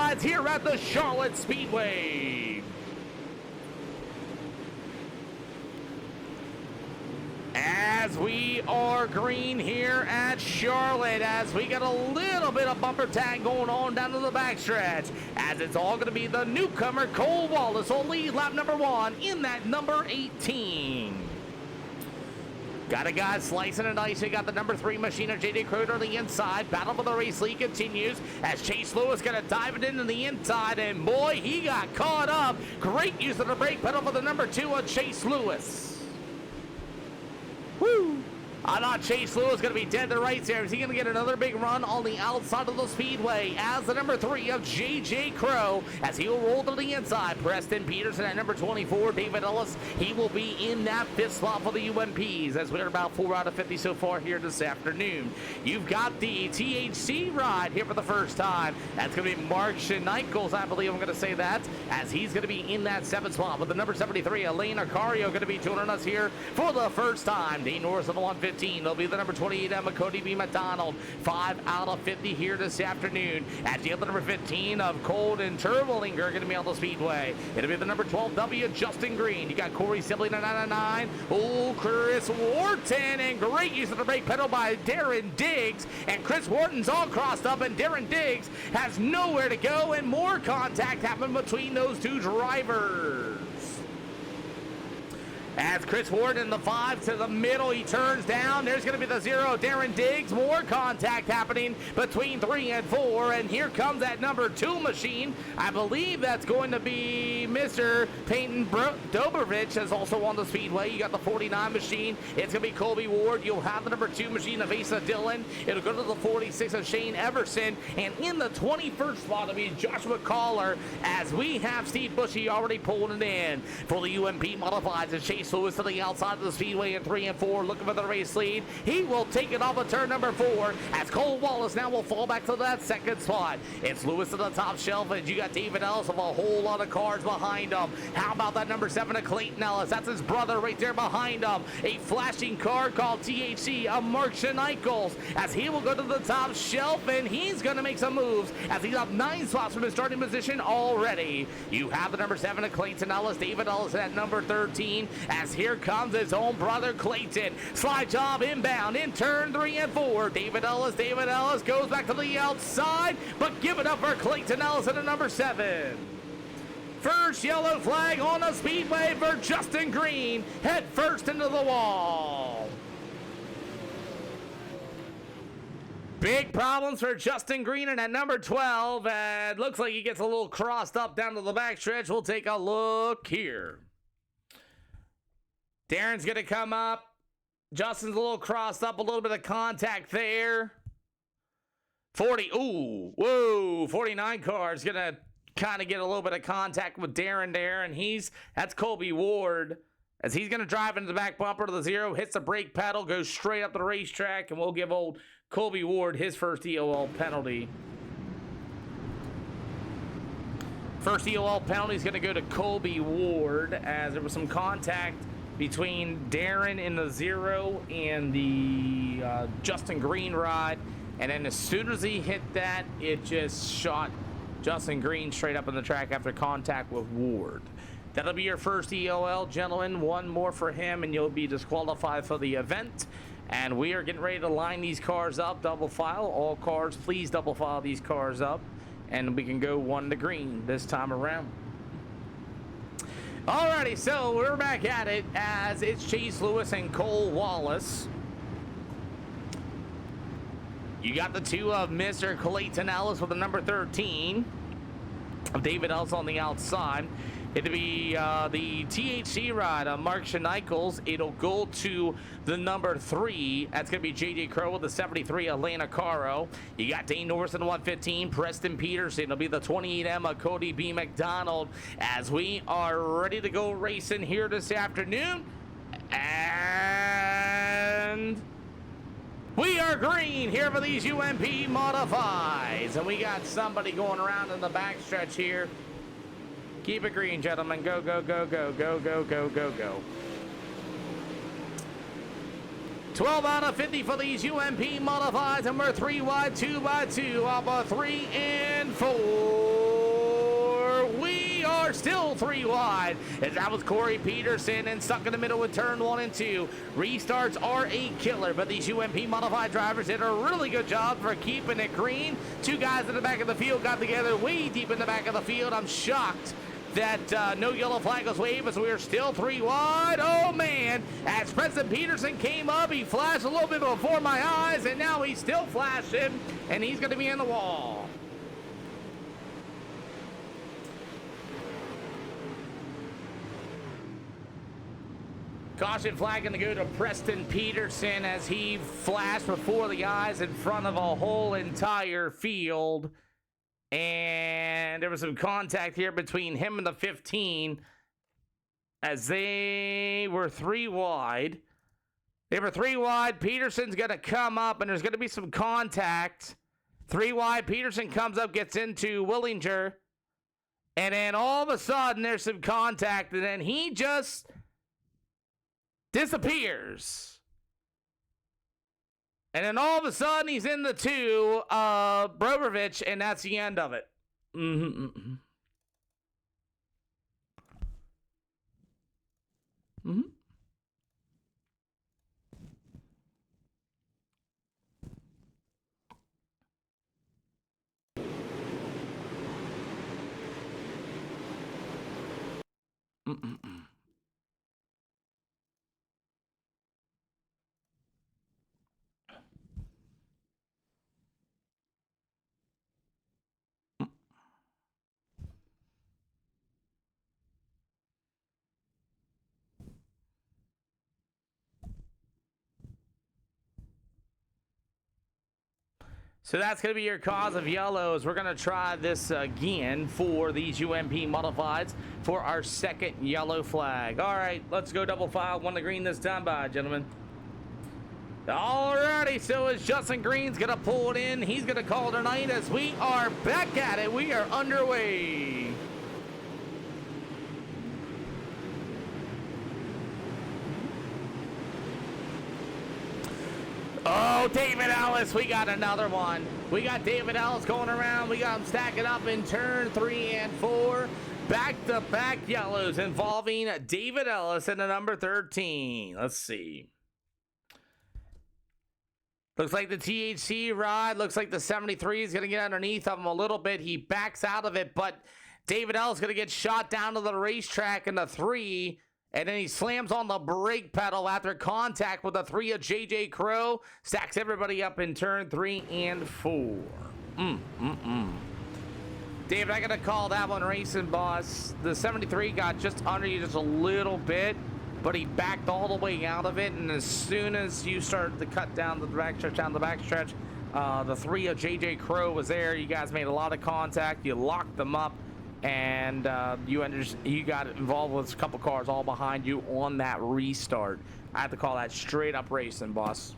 Modifieds here at the Charlotte Speedway. As we are green here at Charlotte, as we got a little bit of bumper tag going on down to the backstretch, as it's all going to be the newcomer Cole Wallace will lead lap number 1 in that number 18. Got a guy slicing and dicing. Got the number 3 machine of J.D. Crow on the inside. Battle for the race lead continues as Chase Lewis going to dive it into the inside. And boy, he got caught up. Great use of the brake pedal for the number 2 of Chase Lewis. Woo! I thought Chase Lewis was going to be dead to rights here. Is he going to get another big run on the outside of the speedway as the number 3 of J.J. Crow as he will roll to the inside. Preston Peterson at number 24. David Ellis, he will be in that 5th slot for the UMPs as we're about 4 out of 50 so far here this afternoon. You've got the THC ride here for the first time. That's going to be Mark Schneikels, I believe I'm going to say that, as he's going to be in that 7th slot with the number 73. Elena Cario going to be joining us here for the first time. Dean Norris on the 115. They'll be the number 28, Emma Cody B. McDonald. 5 out of 50 here this afternoon. At the number 15 of Cold and Turbolinger are going to be on the speedway. It'll be the number 12 W, Justin Green. You got Corey Sibley, 999. Oh, Chris Wharton. And great use of the brake pedal by Darren Diggs. And Chris Wharton's all crossed up, and Darren Diggs has nowhere to go. And more contact happened between those two drivers. As Chris Ward in the 5 to the middle, he turns down. There's going to be the 0, Darren Diggs. More contact happening between 3 and 4. And here comes that number 2 machine. I believe that's going to be Mr. Peyton Dobrovich is also on the speedway. You got the 49 machine. It's going to be Colby Ward. You'll have the number 2 machine of Asa Dillon. It'll go to the 46 of Shane Everson. And in the 21st spot, it'll be Joshua Collar, as we have Steve Bushy already pulling it in for the UMP Modifieds and Chase Lewis to the outside of the speedway in 3 and 4, looking for the race lead. He will take it off of turn number 4 as Cole Wallace now will fall back to that 2nd spot. It's Lewis to the top shelf, and you got David Ellis with a whole lot of cars behind him. How about that number 7 of Clayton Ellis? That's his brother right there behind him. A flashing car called THC of Mark Schneikels as he will go to the top shelf, and he's going to make some moves as he's up 9 spots from his starting position already. You have the number 7 of Clayton Ellis, David Ellis at number 13, as here comes his own brother Clayton. Slide job inbound in turn 3 and 4. David Ellis goes back to the outside, but give it up for Clayton Ellis at the number 7. First yellow flag on the speedway for Justin Green. Head first into the wall. Big problems for Justin Green and at number 12. And looks like he gets a little crossed up down to the backstretch. We'll take a look here. Darren's going to come up. Justin's a little crossed up, a little bit of contact there. 40, ooh, whoa, 49 car is going to kind of get a little bit of contact with Darren there, and that's Colby Ward, as he's going to drive into the back bumper to the 0, hits the brake pedal, goes straight up the racetrack, and we'll give old Colby Ward his first EOL penalty. First EOL penalty is going to go to Colby Ward, as there was some contact between Darren in the 0 and the Justin Green ride. And then as soon as he hit that, it just shot Justin Green straight up in the track after contact with Ward. That'll be your first EOL, gentlemen. One more for him, and you'll be disqualified for the event. And we are getting ready to line these cars up, double file. All cars, please double file these cars up. And we can go 1 to green this time around. Alrighty, so we're back at it as it's Chase Lewis and Cole Wallace. You got the 2 of Mr. Clayton Ellis with the number 13 of David Ellis on the outside. It'll be the THC ride of Mark Schneikels. It'll go to the number 3. That's going to be J.J. Crow with the 73, Elena Caro. You got Dane Norris in the 115, Preston Peterson. It'll be the 28 Emma Cody B. McDonald as we are ready to go racing here this afternoon. And we are green here for these UMP Modifieds. And we got somebody going around in the backstretch here. Keep it green, gentlemen. Go, go, go, go, go, go, go, go, go. 12 out of 50 for these UMP Modifieds, and we're 3 wide, 2 by 2 off of 3 and 4. still 3 wide. As that was Corey Peterson, and stuck in the middle with turn 1 and 2. Restarts are a killer, but these UMP modified drivers did a really good job for keeping it green. 2 guys in the back of the field got together way deep in the back of the field. I'm shocked that no yellow flag was waved, as we are still 3 wide. Oh man, as Preston Peterson came up, he flashed a little bit before my eyes, and now he's still flashing, and he's going to be in the wall. Caution flag going to go to Preston Peterson as he flashed before the eyes in front of a whole entire field. And there was some contact here between him and the 15 as they were 3 wide. They were 3 wide. Peterson's going to come up, and there's going to be some contact. 3 wide. Peterson comes up, gets into Willinger. And then all of a sudden, there's some contact, and then he just disappears. And then all of a sudden, he's in the 2 of Brovovich, and that's the end of it. So that's going to be your cause of yellows. We're going to try this again for these UMP modifieds for our second yellow flag. All right, let's go double file. 1 to green this time by, gentlemen. Alrighty, so as Justin Green's going to pull it in, he's going to call tonight as we are back at it. We are underway. Oh, David Ellis, we got another one. We got David Ellis going around. We got him stacking up in turn 3 and 4. Back-to-back yellows involving David Ellis and the number 13. Let's see. Looks like the THC ride. Looks like the 73 is going to get underneath of him a little bit. He backs out of it, but David Ellis is going to get shot down to the racetrack in the 3. And then he slams on the brake pedal after contact with the 3 of JJ Crow. Stacks everybody up in turn 3 and 4. David, I got to call that one racing, boss. The 73 got just under you just a little bit, but he backed all the way out of it. And as soon as you started to cut down the backstretch, the 3 of JJ Crow was there. You guys made a lot of contact. You locked them up. And you got involved with a couple cars all behind you on that restart. I have to call that straight up racing, boss.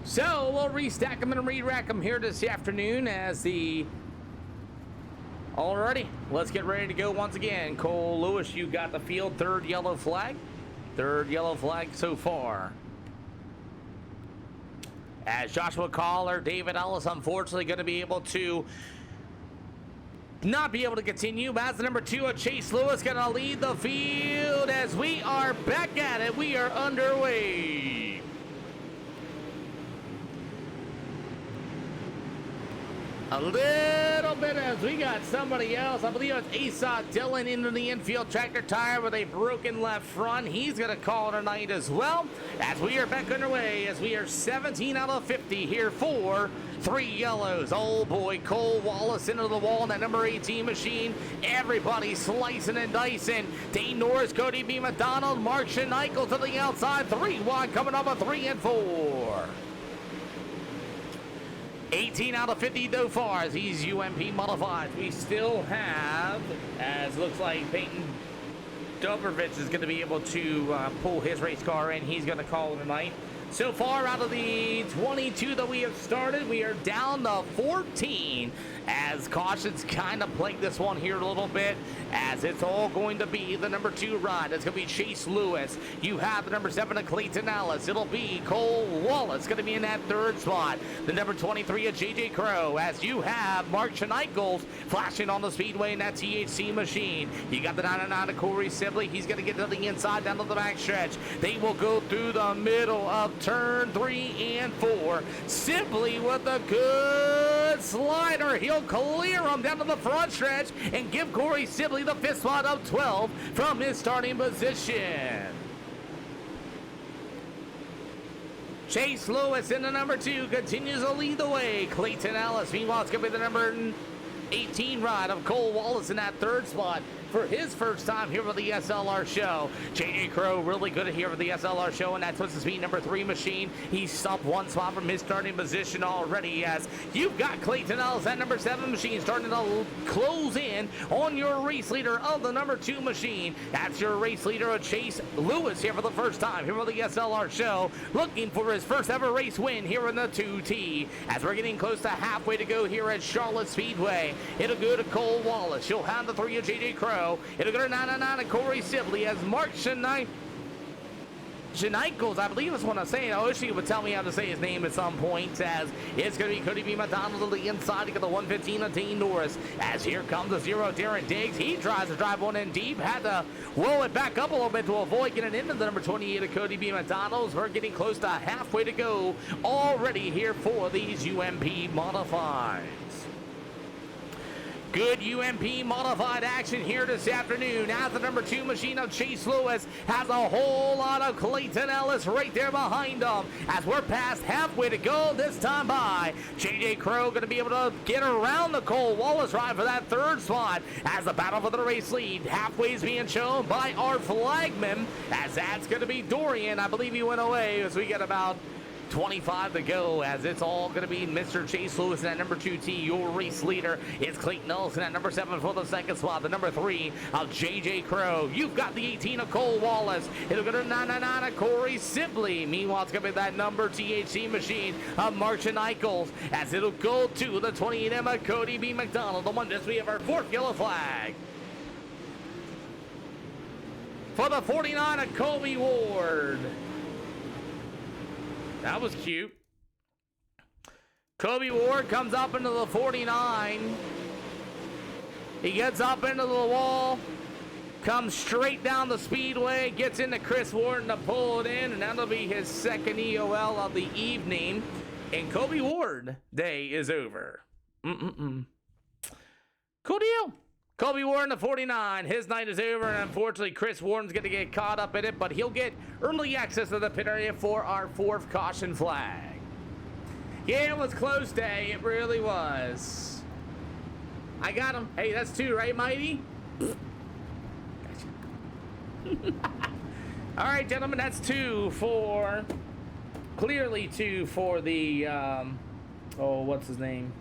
So we'll restack them and re-rack them here this afternoon as the... Alrighty, let's get ready to go once again. Cole Lewis, you got the field. 3rd yellow flag. 3rd yellow flag so far. As Joshua Collar, David Ellis, unfortunately going to be able to not be able to continue. As the number 2 of Chase Lewis going to lead the field as we are back at it. We are underway. A little bit as we got somebody else. I believe it's Asa Dillon into the infield tractor tire with a broken left front. He's going to call tonight as well as we are back underway as we are 17 out of 50 here for 3 yellows. Oh boy, Cole Wallace into the wall in that number 18 machine. Everybody slicing and dicing. Dane Norris, Cody B. McDonald, Mark Schneickel to the outside. 3 wide coming up a 3 and 4. 18 out of 50 so far as these UMP modified. We still have, as looks like Peyton Dobrovich is going to be able to pull his race car in. He's going to call it tonight. So far out of the 22 that we have started, we are down to 14 as cautions kind of plague this one here a little bit, as it's all going to be the number 2 ride. It's going to be Chase Lewis. You have the number 7 of Clayton Ellis. It'll be Cole Wallace going to be in that 3rd spot. The number 23 of JJ Crow, as you have Mark Schneikels flashing on the speedway in that THC machine. You got the 99 of Corey Sibley. He's going to get to the inside down to the back stretch. They will go through the middle of turn 3 and 4. Sibley with a good slider. He'll clear him down to the front stretch and give Corey Sibley the 5th spot of 12 from his starting position. Chase Lewis in the number 2 continues to lead the way. Clayton Ellis, meanwhile, it's going to be the number 18 ride of Cole Wallace in that 3rd spot for his first time here with the SLR show. JJ Crow really good here with the SLR show, and that's Twisted Speed number 3 machine. He's stopped 1 spot from his starting position already, as you've got Clayton Ellis, that number 7 machine, starting to close in on your race leader of the number 2 machine. That's your race leader of Chase Lewis here for the first time here with the SLR show, looking for his first ever race win here in the 2T. As we're getting close to halfway to go here at Charlotte Speedway, it'll go to Cole Wallace. You'll have the 3 of JJ Crow. It'll go to 99 of Corey Sibley, as Mark Schneikels, I believe is what I'm saying. I wish he would tell me how to say his name at some point, as it's going to be Cody B. McDonald on the inside to get the 115 of Dean Norris. As here comes the 0 Darren Diggs. He tries to drive one in deep. Had to roll it back up a little bit to avoid getting into the number 28 of Cody B. McDonald's. We're getting close to halfway to go already here for these UMP modifieds. Good UMP modified action here this afternoon, as the number 2 machine of Chase Lewis has a whole lot of Clayton Ellis right there behind him. As we're past halfway to go this time by, JJ Crow going to be able to get around the Cole Wallace ride for that 3rd spot, as the battle for the race lead halfway is being shown by our flagman, as that's going to be Dorian. I believe he went away, as we get about 25 to go, as it's all going to be Mr. Chase Lewis in that number 2T. Your race leader is Clayton Ellis in that number 7 for the 2nd spot. The number 3 of JJ Crow. You've got the 18 of Cole Wallace. It'll go to 99 of Corey Sibley. Meanwhile, it's going to be that number THC machine of Mark Schneikels, as it'll go to the 28 of Cody B. McDonald. The one this we have our 4th yellow flag. For the 49 of Colby Ward. That was cute. Kobe Ward comes up into the 49. He gets up into the wall, comes straight down the speedway, gets into Chris Warden to pull it in, and that'll be his 2nd EOL of the evening. And Kobe Ward day is over. Cool deal. Kobe Warren, the 49, his night is over, and unfortunately Chris Warren's going to get caught up in it, but he'll get early access to the pit area for our 4th caution flag. Yeah, it was close day. It really was. I got him. Hey, that's 2, right, Mighty? Gotcha. All right, gentlemen, that's 2 for... Clearly 2 for the... oh, what's his name?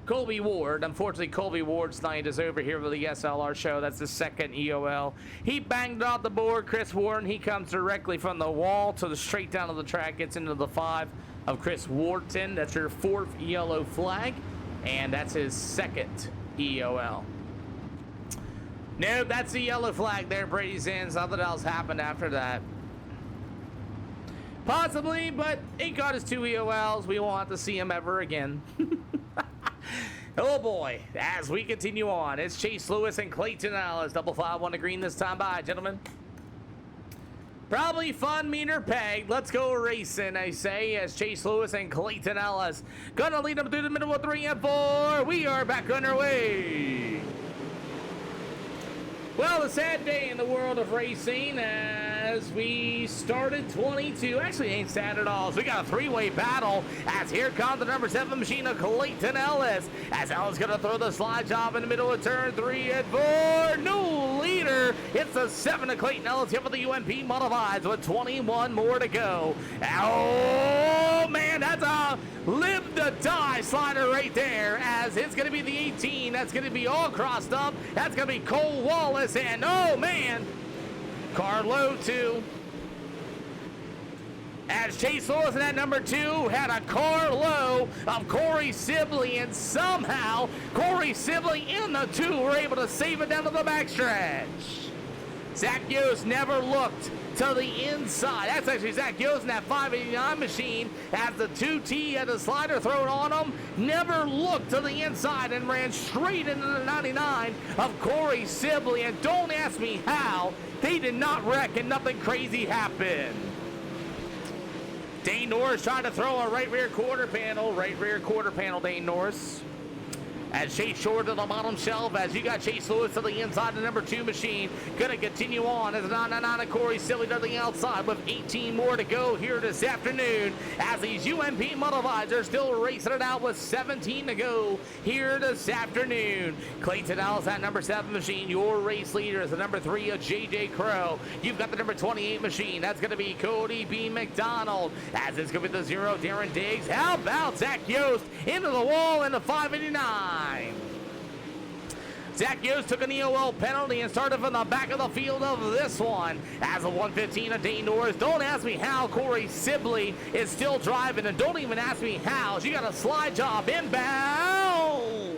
Colby Ward. Unfortunately, Colby Ward's night is over here with the SLR show. That's the 2nd EOL. He banged off the board. Chris Warren, he comes directly from the wall to the straight down of the track, gets into the 5 of Chris Wharton. That's your 4th yellow flag, and that's his 2nd EOL. Nope, that's the yellow flag there, Brady Sands. Nothing else happened after that. Possibly, but he got his 2 EOLs. We won't have to see him ever again. Oh boy, as we continue on, it's Chase Lewis and Clayton Ellis. 551 to green this time by, gentlemen. Probably fun meter peg. Let's go racing, I say, as Chase Lewis and Clayton Ellis gonna lead them through the middle of 3 and 4. We are back underway. Well, a sad day in the world of racing, as we started 22. Actually, ain't sad at all. So we got a three-way battle as here comes the number 7 machine of Clayton Ellis. As Ellis going to throw the slide job in the middle of turn 3 and 4. New leader. It's the 7 of Clayton Ellis here for the UMP Modifieds with 21 more to go. Oh, man, that's a live to die slider right there, as it's going to be the 18. That's going to be all crossed up. That's going to be Cole Wallace, and oh man, Carlo too. As Chase Lewis in that number 2 had a car low of Corey Sibley, and somehow Corey Sibley in the 2 were able to save it down to the backstretch. Zach Yost never looked to the inside. That's actually Zach Yost in that 589 machine as the 2T had the slider thrown on him. Never looked to the inside and ran straight into the 99 of Corey Sibley. And don't ask me how. They did not wreck and nothing crazy happened. Dane Norris trying to throw a right rear quarter panel, Dane Norris. As Chase Shore to the bottom shelf, as you got Chase Lewis to the inside, the number 2 machine. Gonna continue on as 999 of Corey Silly to the outside with 18 more to go here this afternoon. As these UMP Modifieds are still racing it out with 17 to go here this afternoon. Clayton Ellis, that number 7 machine. Your race leader is the number 3 of JJ Crow. You've got the number 28 machine. That's gonna be Cody B. McDonald. As it's gonna be the 0, Darren Diggs. How about Zach Yost into the wall in the 589? Zach Yost took an EOL penalty and started from the back of the field of this one. As a 115 of Dane Norris. Don't ask me how Corey Sibley is still driving, and don't even ask me how. She got a slide job inbound.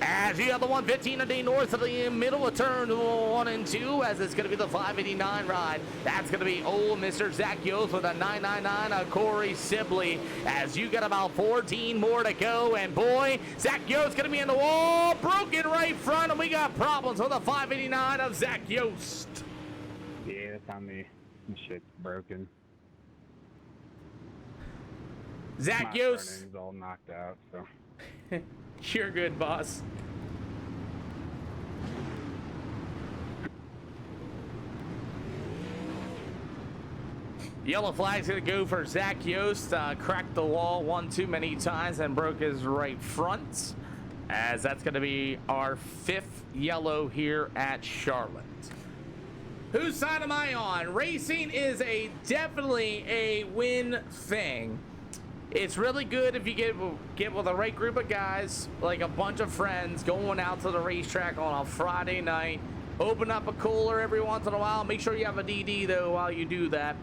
As you got the 115 of Dane Norris to the middle of turn 1 and 2, as it's going to be the 589 ride. That's going to be old Mr. Zach Yost with a 999 of Corey Sibley. As you got about 14 more to go, and boy, Zach Yost going to be in the wall, broken right front, and we got problems with the 589 of Zach Yost. Yeah, that's on me. The shit's broken. Zach Yost. My all knocked out, so. You're good, boss. Yellow flag's gonna go for Zach Yost. Cracked the wall one too many times and broke his right front. As that's gonna be our 5th yellow here at Charlotte. Whose side am I on? Racing is definitely a win thing. It's really good if you get with the right group of guys, like a bunch of friends, going out to the racetrack on a Friday night. Open up a cooler every once in a while. Make sure you have a DD though while you do that.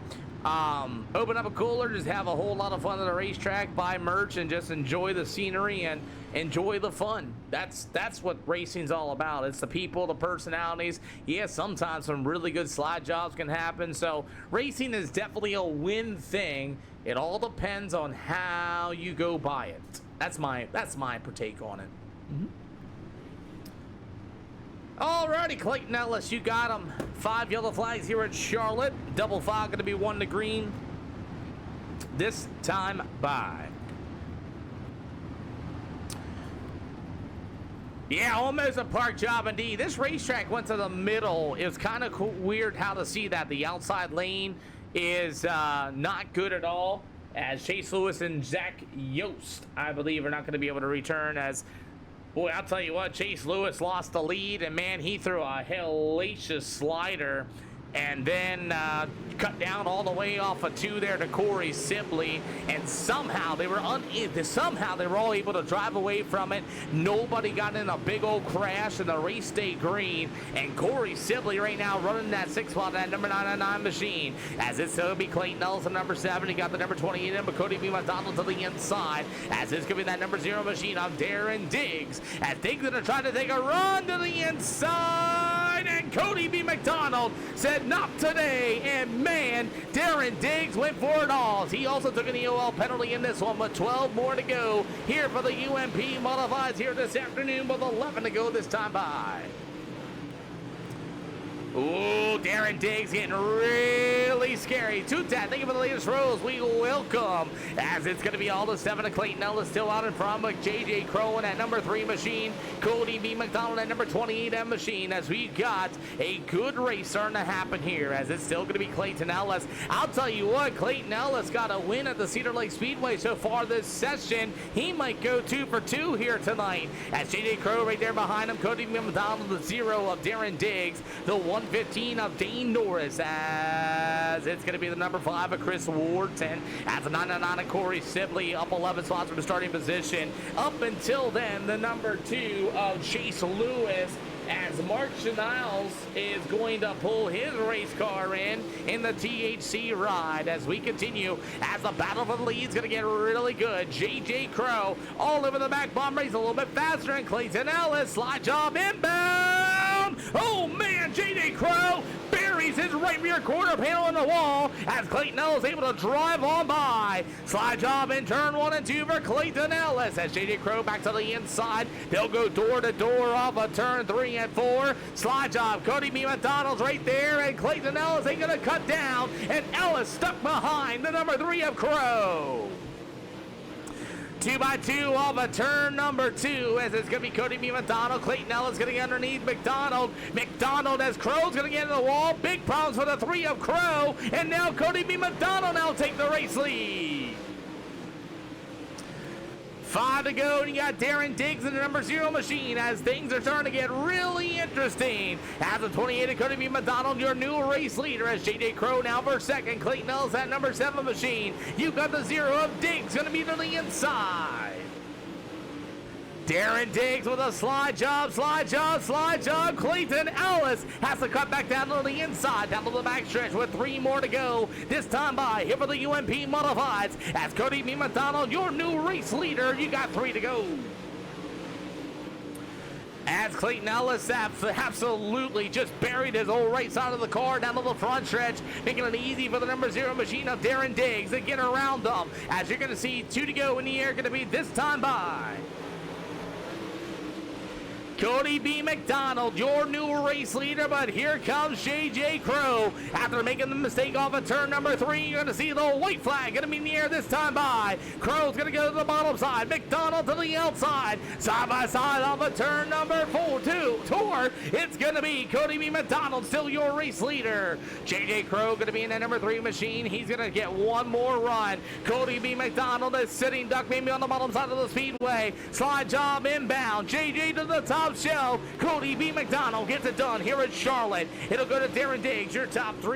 Open up a cooler, just have a whole lot of fun at the racetrack, buy merch, and just enjoy the scenery and enjoy the fun. That's what racing's all about. It's the people, the personalities. Yeah, sometimes some really good slide jobs can happen. So racing is definitely a win thing. It all depends on how you go by it. That's my take on it. Alrighty, Clayton Ellis, you got him. 5 yellow flags here at Charlotte. Double fog going to be 1 to green. This time by. Yeah, almost a park job indeed. This racetrack went to the middle. It was kind of weird how to see that. The outside lane is not good at all, as Chase Lewis and Zach Yost, I believe, are not going to be able to return. As boy, I'll tell you what, Chase Lewis lost the lead, and man, he threw a hellacious slider and then cut down all the way off of 2 there to Corey Sibley, and somehow they were all able to drive away from it. Nobody got in a big old crash, and the race stayed green. And Corey Sibley right now running that 6 spot, that number 999 machine, as it's going to be Clayton Nelson, number 7. He got the number 28 in, but Cody B. McDonald to the inside, as it's going to be that number 0 machine of Darren Diggs, as Diggs going to try to take a run to the inside, and Cody B. McDonald said not today, and man, Darren Diggs went for it all. He also took an EOL penalty in this one with 12 more to go here for the UMP Modifieds here this afternoon with 11 to go this time by. Ooh, Darren Diggs getting really scary. Two-tat, thank you for the latest rolls. We welcome, as it's going to be all the 7 of Clayton Ellis still out in front, but J.J. Crow in at number 3 machine, Cody B. McDonald at number 28 M machine, as we got a good race starting to happen here, as it's still going to be Clayton Ellis. I'll tell you what, Clayton Ellis got a win at the Cedar Lake Speedway so far this session. He might go 2 for 2 here tonight, as J.J. Crow right there behind him, Cody B. McDonald, the 0 of Darren Diggs, the 115 of Dane Norris, as it's going to be the number 5 of Chris Wharton, as the 999 of Corey Sibley, up 11 spots from the starting position. Up until then, the number 2 of Chase Lewis, as Mark Chanels is going to pull his race car in the THC ride, as we continue, as the battle for the lead is going to get really good. J.J. Crow all over the back bomb race a little bit faster, and Clayton Ellis, slide job inbound. Oh man, J.J. Crow buries his right rear quarter panel in the wall, as Clayton Ellis able to drive on by. Slide job in turn 1 and 2 for Clayton Ellis, as J.J. Crow back to the inside. They'll go door to door off of turn 3 and 4. Slide job, Cody B. McDonald's right there, and Clayton Ellis ain't gonna cut down, and Ellis stuck behind the number 3 of Crow. 2x2 off of turn number 2, as it's going to be Cody B. McDonald. Clayton Ellis going to get underneath McDonald. McDonald, as Crow's going to get in the wall. Big problems for the 3 of Crow, and now Cody B. McDonald now take the race lead. 5 to go, and you got Darren Diggs in the number 0 machine, as things are starting to get really interesting. As the 28 of Cody B. McDonald, your new race leader, as J.J. Crow now for second. Clayton Ellis at number 7 machine. You got the 0 of Diggs going to be to the inside. Darren Diggs with a slide job. Clayton Ellis has to cut back down to the inside, down to the backstretch with 3 more to go. This time by here for the UMP Modifieds, as Cody B. McDonald, your new race leader. You got 3 to go. As Clayton Ellis absolutely just buried his old right side of the car down to the front stretch, making it easy for the number 0 machine of Darren Diggs to get around them. As you're going to see 2 to go in the air, going to be this time by Cody B. McDonald, your new race leader, but here comes J.J. Crow. After making the mistake off of turn number 3, you're going to see the white flag going to be in the air this time by. Crow's going to go to the bottom side. McDonald to the outside. Side by side off of turn number 4. It's going to be Cody B. McDonald, still your race leader. J.J. Crow going to be in that number 3 machine. He's going to get one more run. Cody B. McDonald is sitting duck maybe on the bottom side of the speedway. Slide job inbound. J.J. to the top shelf. Cody B. McDonald gets it done here at Charlotte. It'll go to Darren Diggs, your top 3.